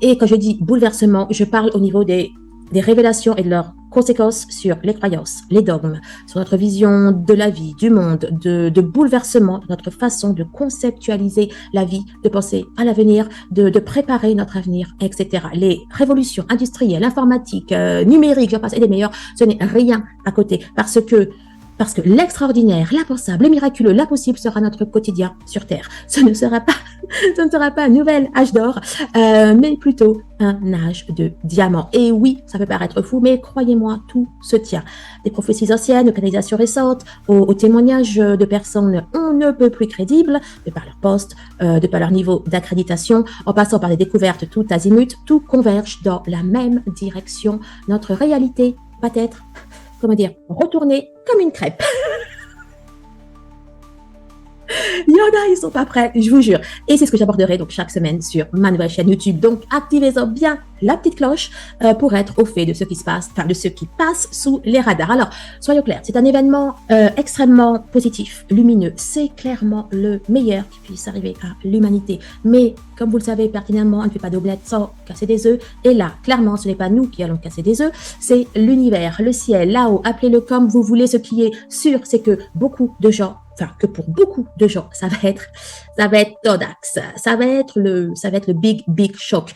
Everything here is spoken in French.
Et quand je dis bouleversement, je parle au niveau des révélations et de leurs conséquences sur les croyances, les dogmes, sur notre vision de la vie, du monde, de bouleversement de notre façon de conceptualiser la vie, de penser à l'avenir, de préparer notre avenir, etc. Les révolutions industrielles, informatiques, numériques, j'en passe et des meilleurs, ce n'est rien à côté parce que l'extraordinaire, l'impensable, le miraculeux, l'impossible sera notre quotidien sur Terre. Ce ne sera pas un nouvel âge d'or, mais plutôt un âge de diamant. Et oui, ça peut paraître fou, mais croyez-moi, tout se tient. Des prophéties anciennes, aux canalisations récentes, aux témoignages de personnes on ne peut plus crédibles, de par leur poste, de par leur niveau d'accréditation, en passant par des découvertes tout azimut, tout converge dans la même direction. Notre réalité va être, retourner comme une crêpe. Il y en a, ils sont pas prêts, je vous jure. Et c'est ce que j'aborderai donc chaque semaine sur ma nouvelle chaîne YouTube. Donc, activez-en bien la petite cloche pour être au fait de ce qui se passe, de ce qui passe sous les radars. Alors, soyons clairs, c'est un événement extrêmement positif, lumineux. C'est clairement le meilleur qui puisse arriver à l'humanité. Mais, comme vous le savez pertinemment, on ne fait pas d'omelette sans casser des œufs. Et là, clairement, ce n'est pas nous qui allons casser des œufs, c'est l'univers, le ciel, là-haut, appelez-le comme vous voulez. Ce qui est sûr, c'est que beaucoup de gens, que pour beaucoup de gens, ça va être Todax, ça va être le big choc.